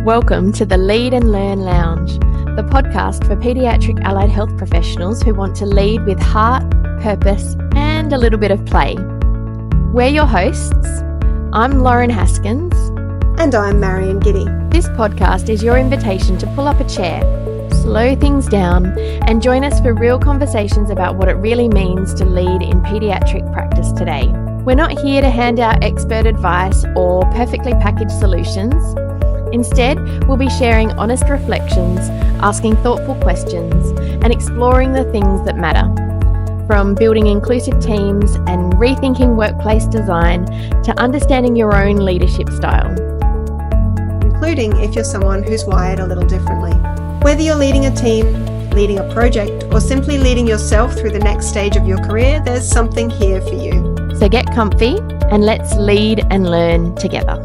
Welcome to the Lead and Learn Lounge, the podcast for paediatric allied health professionals who want to lead with heart, purpose, and a little bit of play. We're your hosts. I'm Lauren Haskins. And I'm Marion Giddy. This podcast is your invitation to pull up a chair, slow things down, and join us for real conversations about what it really means to lead in paediatric practice today. We're not here to hand out expert advice or perfectly packaged solutions. Instead, we'll be sharing honest reflections, asking thoughtful questions, and exploring the things that matter. From building inclusive teams and rethinking workplace design to understanding your own leadership style. Including if you're someone who's wired a little differently. Whether you're leading a team, leading a project, or simply leading yourself through the next stage of your career, there's something here for you. So get comfy and let's lead and learn together.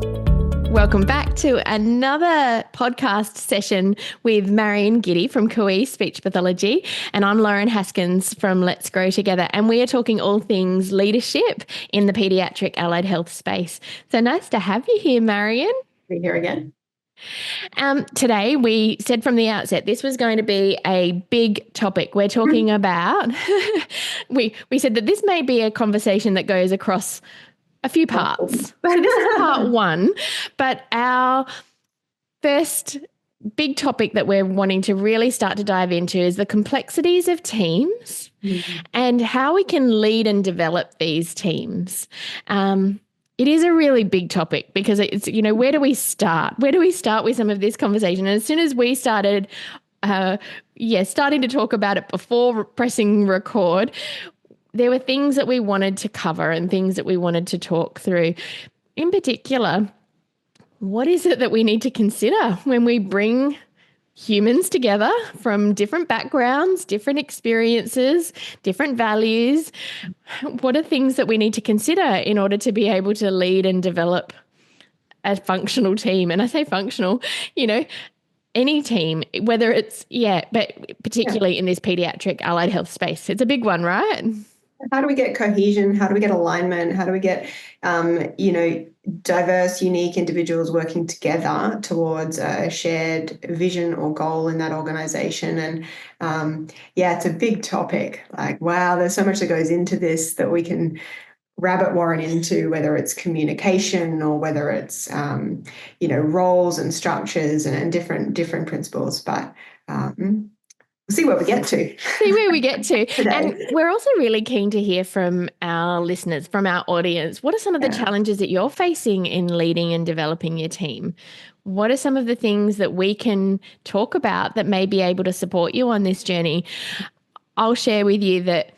Welcome back to another podcast session with Marion Giddy from COE Speech Pathology, and I'm Lauren Haskins from Let's Grow Together, and we are talking all things leadership in the paediatric allied health space. So nice to have you here, Marion. Be here again. Today, we said from the outset, this was going to be a big topic. We're talking about, we said that this may be a conversation that goes across a few parts. So this is part one, but our first big topic that we're wanting to really start to dive into is the complexities of teams and how we can lead and develop these teams. It is a really big topic because it's, where do we start? Where do we start with some of this conversation? And as soon as we started, starting to talk about it before pressing record, there were things that we wanted to cover and things that we wanted to talk through. In particular, what is it that we need to consider when we bring humans together from different backgrounds, different experiences, different values? What are things that we need to consider in order to be able to lead and develop a functional team? And I say functional, any team, whether it's, but particularly in this paediatric allied health space. It's a big one, right? How do we get cohesion? How do we get alignment? How do we get, diverse, unique individuals working together towards a shared vision or goal in that organization? And it's a big topic. Like, wow, there's so much that goes into this that we can rabbit warren into, whether it's communication or whether it's, roles and structures and different principles. But we'll see where we get to. And we're also really keen to hear from our listeners, from our audience. What are some of the challenges that you're facing in leading and developing your team? What are some of the things that we can talk about that may be able to support you on this journey? I'll share with you that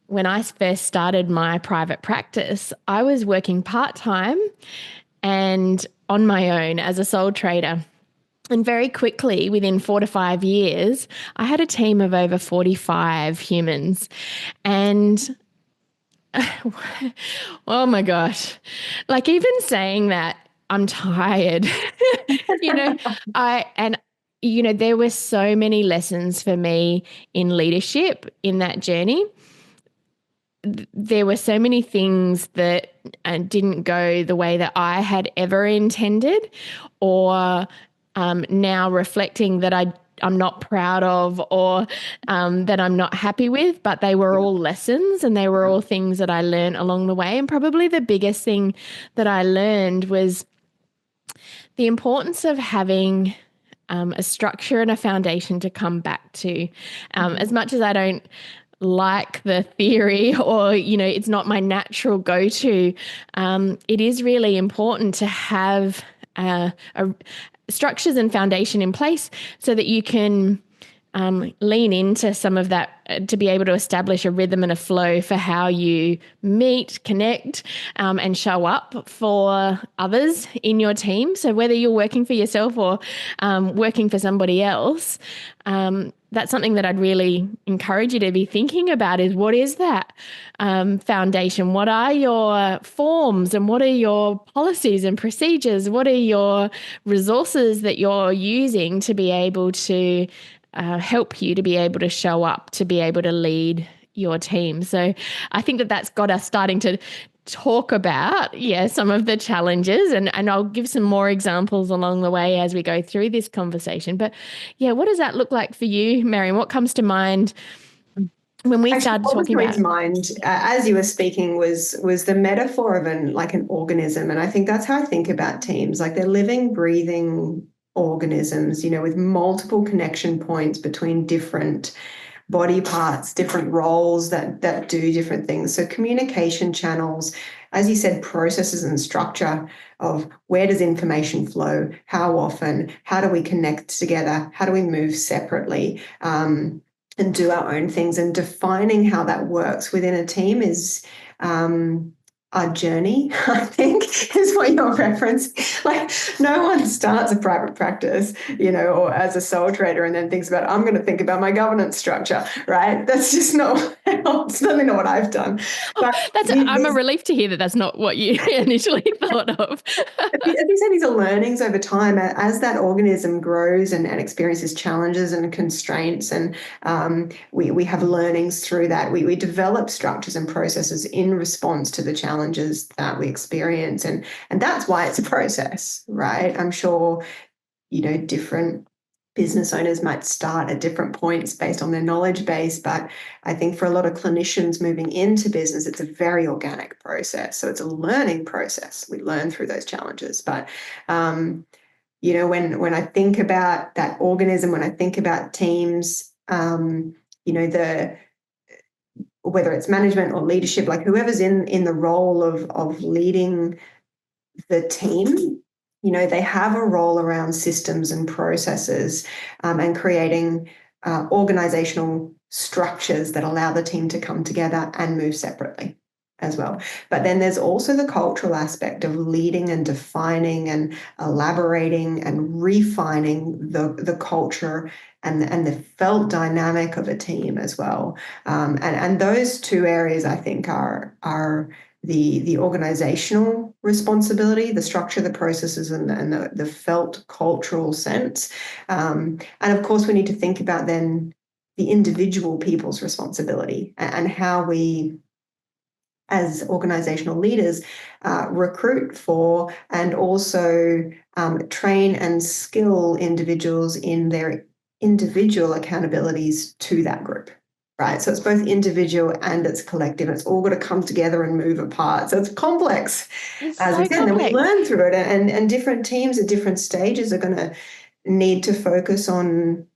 when I first started my private practice, I was working part-time and on my own as a sole trader. And very quickly, within 4 to 5 years, I had a team of over 45 humans. And oh my gosh, like even saying that, I'm tired. There were so many lessons for me in leadership in that journey. There were so many things that didn't go the way that I had ever intended, or now reflecting that I'm not proud of, or that I'm not happy with, but they were all lessons and they were all things that I learned along the way. And probably the biggest thing that I learned was the importance of having a structure and a foundation to come back to. As much as I don't like the theory, or, it's not my natural go-to, it is really important to have structures and foundation in place so that you can lean into some of that to be able to establish a rhythm and a flow for how you meet, connect, and show up for others in your team. So whether you're working for yourself or working for somebody else, that's something that I'd really encourage you to be thinking about is, what is that foundation? What are your forms and what are your policies and procedures? What are your resources that you're using to be able to help you to be able to show up, to be able to lead your team? So I think that that's got us starting to talk about, some of the challenges, and I'll give some more examples along the way as we go through this conversation. But what does that look like for you, Marion? What comes to mind when we Actually, started what was talking coming about to mind as you were speaking was the metaphor of an organism, and I think that's how I think about teams. Like they're living, breathing organisms, with multiple connection points between different body parts, different roles that do different things. So communication channels, as you said, processes and structure of where does information flow, how often, how do we connect together, how do we move separately, and do our own things, and defining how that works within a team is our journey, I think, is what you're referencing. Like no one starts a private practice, or as a sole trader and then thinks about, I'm going to think about my governance structure, right? That's just not, it's certainly not what I've done. But I'm a relief to hear that that's not what you initially thought of. As you said, these are learnings over time as that organism grows and experiences challenges and constraints, and we have learnings through that. We develop structures and processes in response to the challenges that we experience, and that's why it's a process, right? I'm sure different business owners might start at different points based on their knowledge base, but I think for a lot of clinicians moving into business, it's a very organic process. So it's a learning process. We learn through those challenges. But when I think about that organism, when I think about teams, whether it's management or leadership, like whoever's in the role of leading the team, they have a role around systems and processes, and creating organizational structures that allow the team to come together and move separately as well. But then there's also the cultural aspect of leading and defining and elaborating and refining the culture and the felt dynamic of a team as well. And those two areas, I think, are the organizational responsibility, the structure, the processes, and the felt cultural sense. And of course, we need to think about then the individual people's responsibility and how we, as organizational leaders, recruit for and also train and skill individuals in their individual accountabilities to that group. Right. So it's both individual and it's collective. It's all got to come together and move apart. So it's complex, as we said. And then we learn through it. And different teams at different stages are going to need to focus on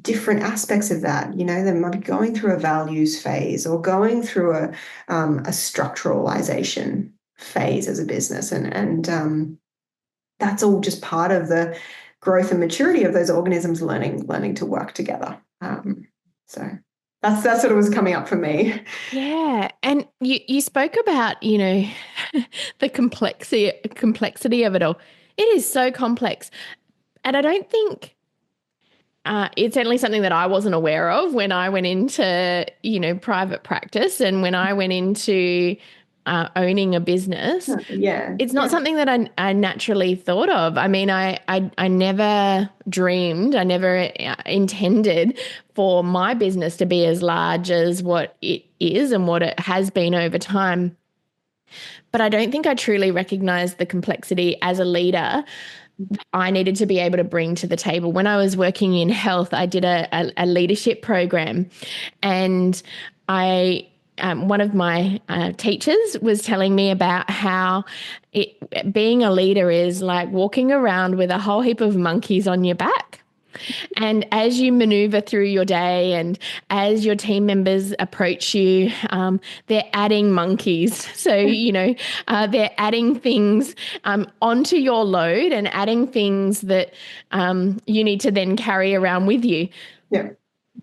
different aspects of that. They might be going through a values phase or going through a structuralization phase as a business. And that's all just part of the growth and maturity of those organisms learning to work together. So that's what was coming up for me. Yeah. And you spoke about, the complexity of it all. It is so complex. And I don't think it's certainly something that I wasn't aware of when I went into, private practice and when I went into owning a business. Yeah. It's not something that I naturally thought of. I mean, I never dreamed, I never intended for my business to be as large as what it is and what it has been over time. But I don't think I truly recognized the complexity as a leader I needed to be able to bring to the table. When I was working in health, I did a leadership program, and one of my teachers was telling me about how being a leader is like walking around with a whole heap of monkeys on your back. And as you maneuver through your day and as your team members approach you, they're adding monkeys. So, they're adding things onto your load and adding things that you need to then carry around with you. Yeah.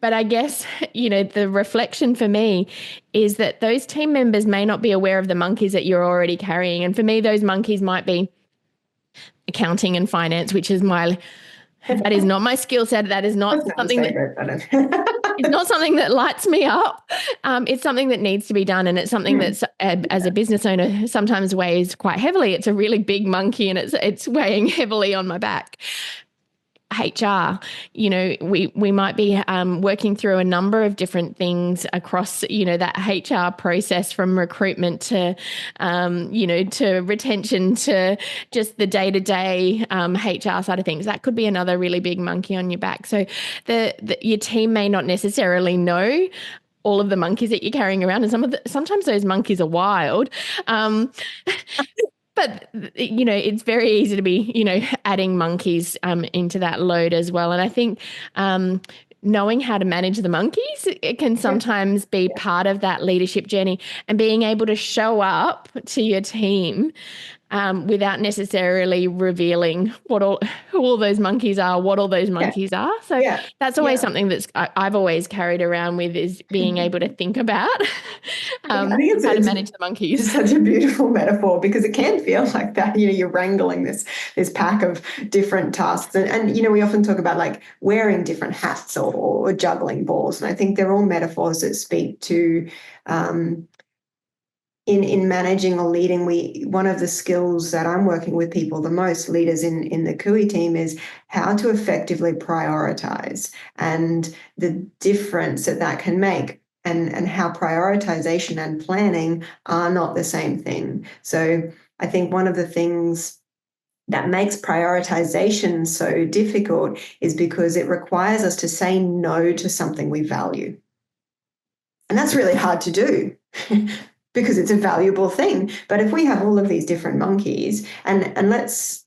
But I guess, the reflection for me is that those team members may not be aware of the monkeys that you're already carrying. And for me, those monkeys might be accounting and finance, which is that is not my skill set. That is not something it's not something that lights me up. It's something that needs to be done. And it's something that's, as a business owner, sometimes weighs quite heavily. It's a really big monkey and it's weighing heavily on my back. HR, we might be working through a number of different things across, that HR process, from recruitment to, to retention to just the day-to-day HR side of things. That could be another really big monkey on your back. So your team may not necessarily know all of the monkeys that you're carrying around, and sometimes those monkeys are wild. But, it's very easy to be, adding monkeys into that load as well. And I think knowing how to manage the monkeys, it can sometimes be part of that leadership journey, and being able to show up to your team without necessarily revealing who all those monkeys are, what all those monkeys are. So that's always something I've always carried around with, is being able to think about I think how to manage the monkeys. It's such a beautiful metaphor, because it can feel like that. You're wrangling this pack of different tasks, and we often talk about like wearing different hats or juggling balls, and I think they're all metaphors that speak to. In managing or leading, one of the skills that I'm working with people the most, leaders in the CUI team, is how to effectively prioritize, and the difference that can make, and how prioritization and planning are not the same thing. So I think one of the things that makes prioritization so difficult is because it requires us to say no to something we value. And that's really hard to do. Because it's a valuable thing. But if we have all of these different monkeys, and let's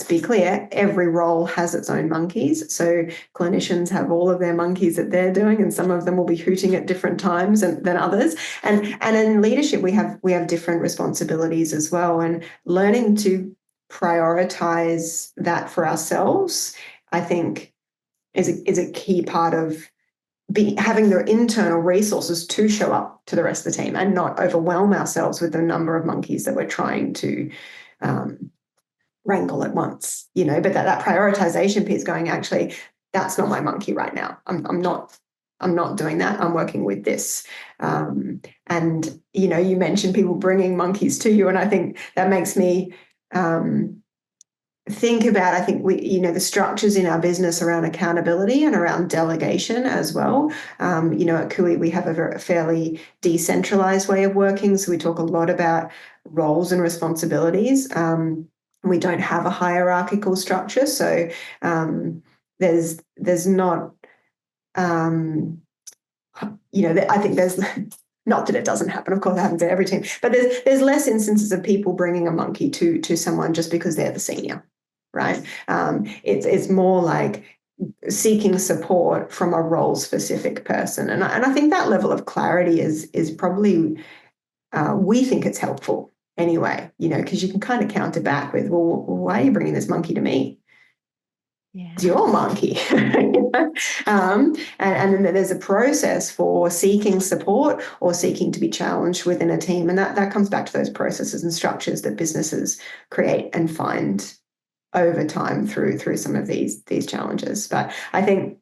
be clear, every role has its own monkeys. So clinicians have all of their monkeys that they're doing, and some of them will be hooting at different times than others. And in leadership, we have different responsibilities as well. And learning to prioritize that for ourselves, I think, is a key part of having the internal resources to show up to the rest of the team, and not overwhelm ourselves with the number of monkeys that we're trying to wrangle at once, but that prioritization piece, going, actually, that's not my monkey right now. I'm not doing that. I'm working with this. And, you mentioned people bringing monkeys to you, and I think that makes me think about, I think the structures in our business around accountability and around delegation as well. At CUI, we have a fairly decentralized way of working. So we talk a lot about roles and responsibilities. We don't have a hierarchical structure. So there's not, I think there's, not that it doesn't happen, of course it happens at every team, but there's less instances of people bringing a monkey to someone just because they're the senior. Right. It's more like seeking support from a role specific person. And I think that level of clarity is probably, we think it's helpful anyway, because you can kind of counter back with, well, why are you bringing this monkey to me? Yeah. It's your monkey. And then there's a process for seeking support or seeking to be challenged within a team. And that comes back to those processes and structures that businesses create and find over time through some of these challenges. But I think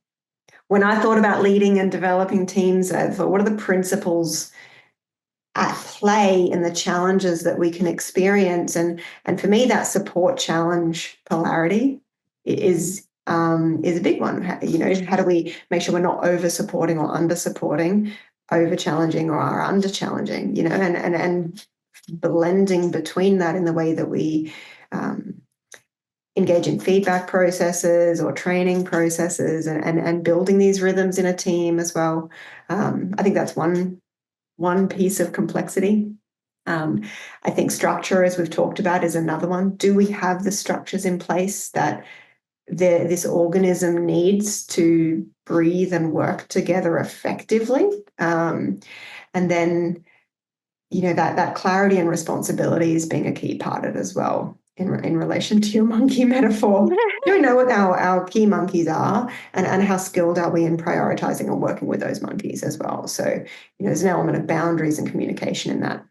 when I thought about leading and developing teams, I thought, what are the principles at play in the challenges that we can experience? And for me, that support challenge polarity is a big one. How do we make sure we're not over supporting or under supporting, over challenging or under challenging? And blending between that in the way that we engage in feedback processes or training processes, and building these rhythms in a team as well. I think that's one piece of complexity. I think structure, as we've talked about, is another one. Do we have the structures in place that this organism needs to breathe and work together effectively? And then, that clarity and responsibility is being a key part of it as well. In relation to your monkey metaphor, do we know what our key monkeys are, and how skilled are we in prioritizing and working with those monkeys as well? So, there's an element of boundaries and communication in that.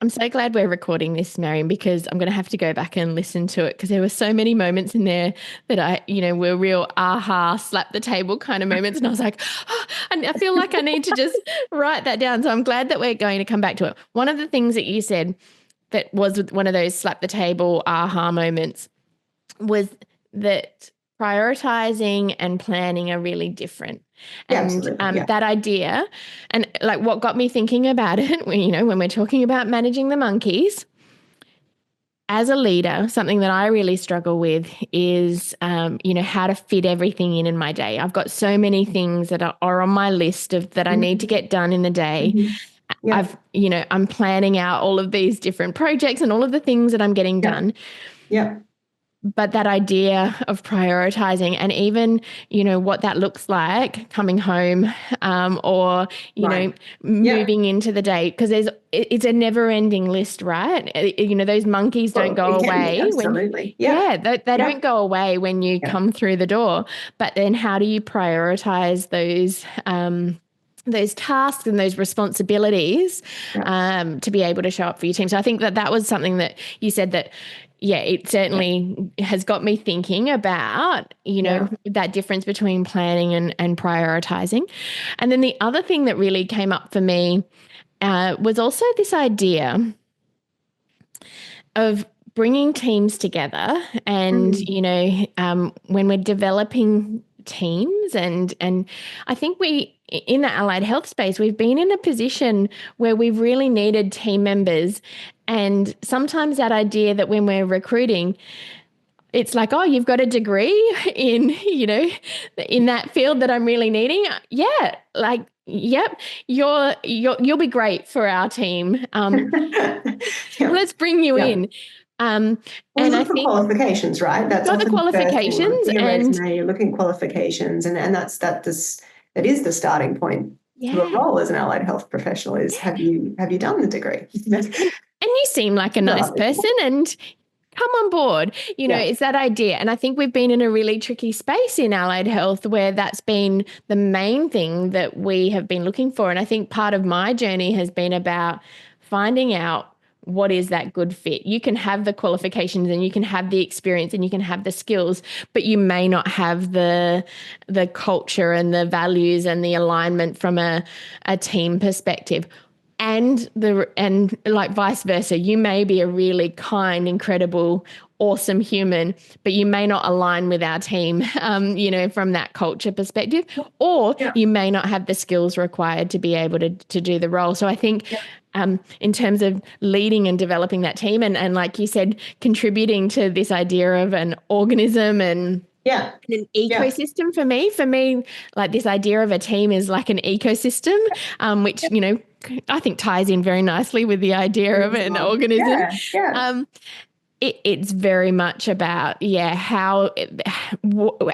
I'm so glad we're recording this, Marion, because I'm going to have to go back and listen to it, because there were so many moments in there that were real aha, slap the table kind of moments. And I was like, oh, I feel like I need to just write that down. So I'm glad that we're going to come back to it. One of the things that you said that was one of those slap the table aha moments was that prioritizing and planning are really different. And that idea, and like what got me thinking about it, when we're talking about managing the monkeys, as a leader, something that I really struggle with is, how to fit everything in my day. I've got so many things that are on my list that I need to get done in the day. I'm planning out all of these different projects and all of the things that I'm getting done. Yeah. But that idea of prioritizing and even, what that looks like coming home or, moving into the day, because it's a never ending list, right? Those monkeys don't go away. Absolutely. They don't go away when you come through the door. But then how do you prioritize those tasks and those responsibilities to be able to show up for your team? So I think that was something that you said that, it certainly has got me thinking about, that difference between planning and prioritizing. And then the other thing that really came up for me was also this idea of bringing teams together and, when we're developing teams and I think in the allied health space, we've been in a position where we've really needed team members. And sometimes that idea that when we're recruiting, it's like, oh, you've got a degree in, in that field that I'm really needing. Yeah. Like, yep, you'll be great for our team. Let's bring you in. And I think qualifications, right? That's got the qualifications, and you're looking at qualifications, and that is the starting point to a role as an allied health professional. Is have you done the degree? And you seem like a nice person, and come on board. It's that idea. And I think we've been in a really tricky space in allied health where that's been the main thing that we have been looking for. And I think part of my journey has been about finding out what is that good fit. You can have the qualifications and you can have the experience and you can have the skills, but you may not have the culture and the values and the alignment from a team perspective. And like vice versa, you may be a really kind, incredible, awesome human, but you may not align with our team, from that culture perspective, or you may not have the skills required to be able to do the role. So I think in terms of leading and developing that team and like you said, contributing to this idea of an organism and an ecosystem for me, like this idea of a team is like an ecosystem, which, I think ties in very nicely with the idea of an organism. It's very much about, how,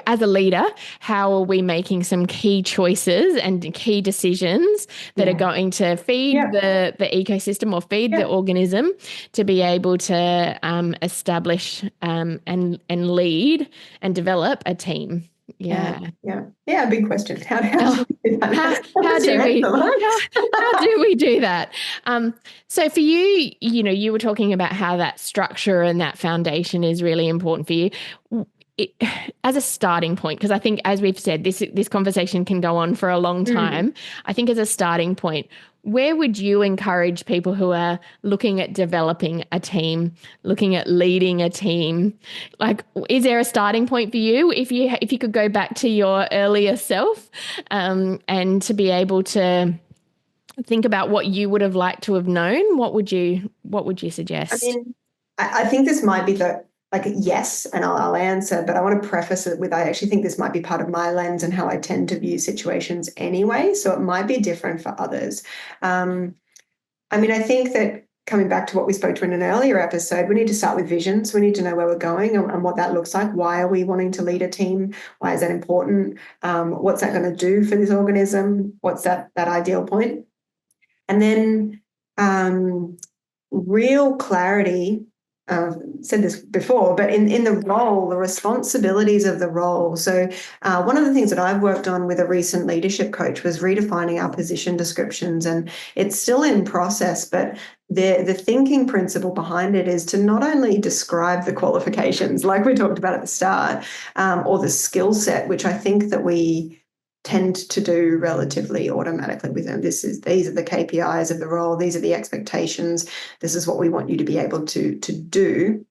as a leader, how are we making some key choices and key decisions that are going to feed the ecosystem or feed the organism to be able to establish and lead and develop a team. Big question. How do we do that? So for you, you were talking about how that structure and that foundation is really important for you. As a starting point, because I think, as we've said, this conversation can go on for a long time. I think as a starting point, where would you encourage people who are looking at developing a team, looking at leading a team? Like, is there a starting point for you if you could go back to your earlier self and to be able to think about what you would have liked to have known? What would you suggest? I think this might be yes, and I'll answer, but I want to preface it with I actually think this might be part of my lens and how I tend to view situations anyway, so it might be different for others. I think that coming back to what we spoke to in an earlier episode, we need to start with vision. So we need to know where we're going and what that looks like. Why are we wanting to lead a team? Why is that important? What's that going to do for this organism? What's that ideal point? And then real clarity. Said this before, but in the role, the responsibilities of the role. So one of the things that I've worked on with a recent leadership coach was redefining our position descriptions, and it's still in process, but the thinking principle behind it is to not only describe the qualifications, like we talked about at the start, or the skill set, which I think that we tend to do relatively automatically with them. These are the KPIs of the role. These are the expectations. This is what we want you to be able to do.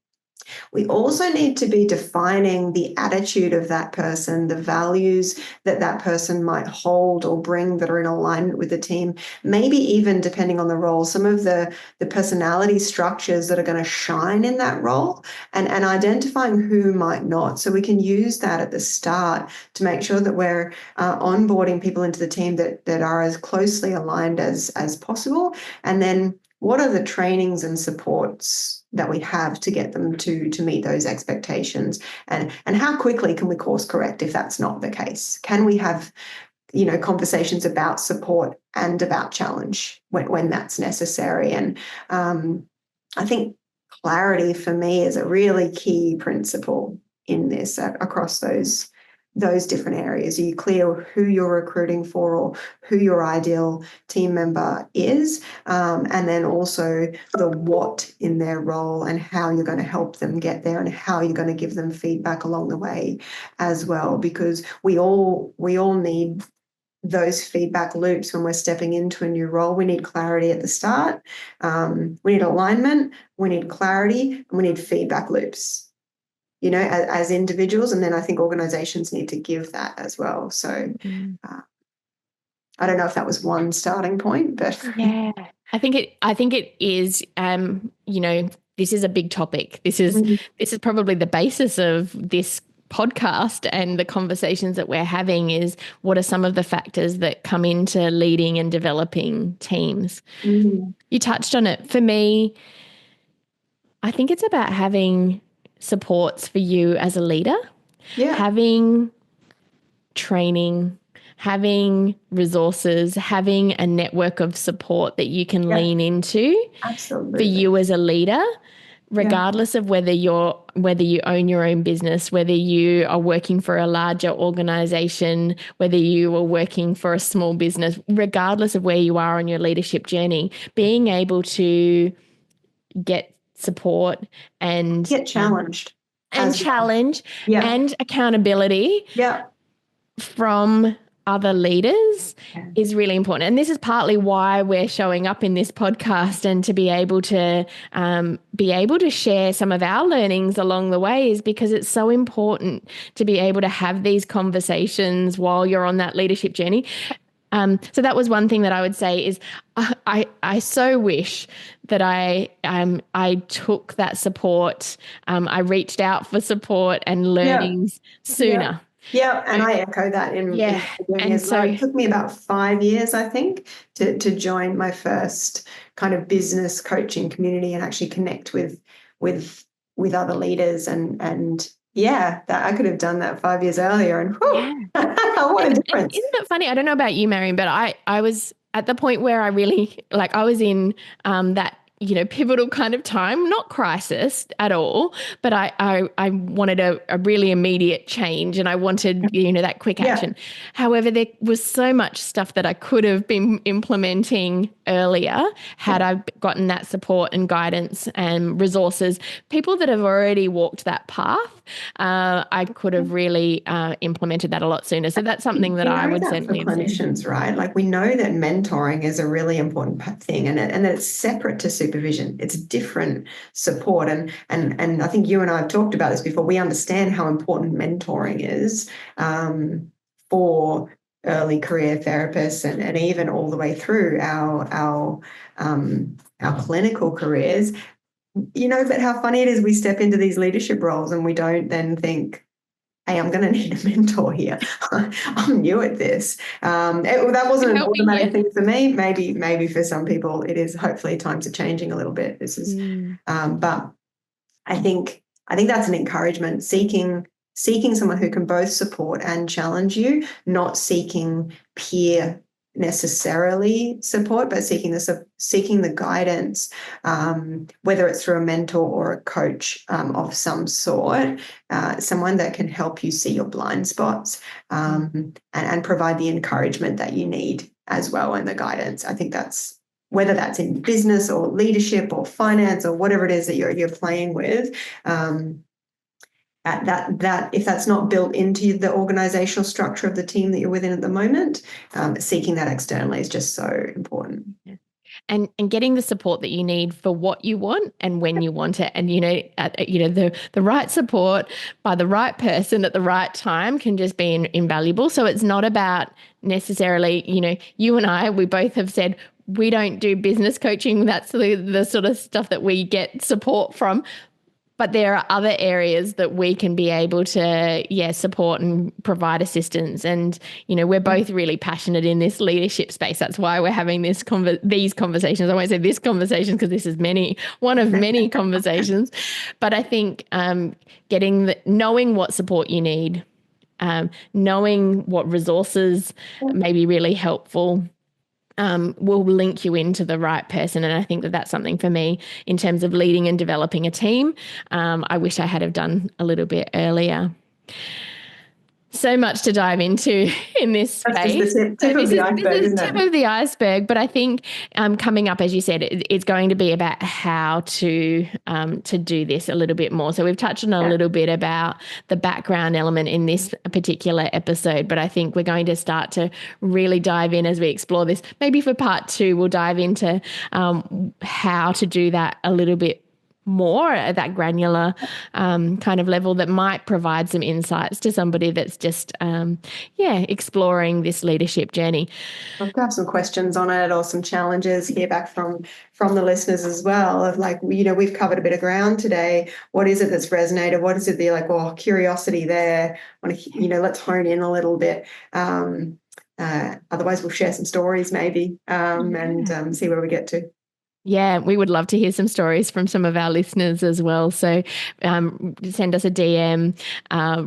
We also need to be defining the attitude of that person, the values that that person might hold or bring that are in alignment with the team. Maybe even depending on the role, some of the personality structures that are going to shine in that role, and identifying who might not. So we can use that at the start to make sure that we're onboarding people into the team that are as closely aligned as possible. And then what are the trainings and supports that we have to get them to meet those expectations, and how quickly can we course correct if that's not the case? Can we have conversations about support and about challenge when that's necessary? And I think clarity for me is a really key principle in this across those different areas. Are you clear who you're recruiting for or who your ideal team member is? And then also the what in their role and how you're going to help them get there and how you're going to give them feedback along the way as well, because we all need those feedback loops when we're stepping into a new role. We need clarity at the start. We need alignment, we need clarity, and we need feedback loops, as individuals. And then I think organizations need to give that as well. So I don't know if that was one starting point, but yeah, I think it is, this is a big topic. This is probably the basis of this podcast and the conversations that we're having is what are some of the factors that come into leading and developing teams. You touched on it. For me, I think it's about having supports for you as a leader, having training, having resources, having a network of support that you can lean into for you as a leader, regardless of whether you own your own business, whether you are working for a larger organization, whether you are working for a small business, regardless of where you are on your leadership journey, being able to get support and get challenged and accountability from other leaders is really important. And this is partly why we're showing up in this podcast, and to be able to share some of our learnings along the way is because it's so important to be able to have these conversations while you're on that leadership journey. So that was one thing that I would say is I so wish that I took that support. I reached out for support and learnings sooner. Yeah, and I echo that in as well. It took me about 5 years, I think, to join my first kind of business coaching community and actually connect with other leaders, and that I could have done that 5 years earlier, and what a difference. Isn't it funny? I don't know about you, Marion, but I was at the point where I really I was in that pivotal kind of time, not crisis at all, but I wanted a really immediate change, and I wanted, that quick action. However, there was so much stuff that I could have been implementing earlier had I gotten that support and guidance and resources. People that have already walked that path, I could have really implemented that a lot sooner. So that's something that I would certainly for clinicians, right? We know that mentoring is a really important thing, and that it's separate to supervision. It's different support, and I think you and I have talked about this before. We understand how important mentoring is for early career therapists, and even all the way through our clinical careers. But how funny it is, we step into these leadership roles and we don't then think, hey, I'm going to need a mentor here. I'm new at this. That wasn't an automatic thing for me. Maybe for some people it is. Hopefully times are changing a little bit. This is, but I think that's an encouragement, seeking someone who can both support and challenge you, not seeking peer necessarily support, but seeking the guidance, whether it's through a mentor or a coach of some sort, someone that can help you see your blind spots, and provide the encouragement that you need as well, and the guidance. I think that's, whether that's in business or leadership or finance or whatever it is that you're playing with, that if that's not built into the organizational structure of the team that you're within at the moment, seeking that externally is just so important. and getting the support that you need for what you want and when you want it. And, the right support by the right person at the right time can just be invaluable. So it's not about necessarily, you and I, we both have said, we don't do business coaching. That's the sort of stuff that we get support from. But there are other areas that we can be able to, support and provide assistance. And, we're both really passionate in this leadership space. That's why we're having these conversations. I won't say this conversation because this is one of many conversations. But I think knowing what support you need, knowing what resources may be really helpful, will link you into the right person. And I think that that's something for me in terms of leading and developing a team. I wish I had have done a little bit earlier. So much to dive into in this space. That's just the tip of the iceberg, isn't it? Tip of the iceberg. But I think coming up, as you said, it's going to be about how to do this a little bit more. So we've touched on a little bit about the background element in this particular episode, but I think we're going to start to really dive in as we explore this. Maybe for part 2, we'll dive into how to do that a little bit more at that granular kind of level that might provide some insights to somebody that's just, exploring this leadership journey. I'll have some questions on it or some challenges, hear back from the listeners as well of we've covered a bit of ground today. What is it that's resonated? What is it the curiosity there? Let's hone in a little bit. Otherwise we'll share some stories maybe and see where we get to. Yeah, we would love to hear some stories from some of our listeners as well. So send us a DM,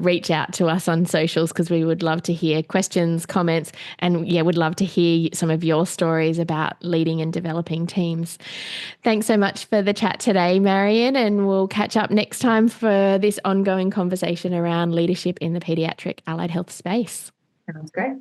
reach out to us on socials because we would love to hear questions, comments, and would love to hear some of your stories about leading and developing teams. Thanks so much for the chat today, Marion, and we'll catch up next time for this ongoing conversation around leadership in the paediatric allied health space. Sounds great.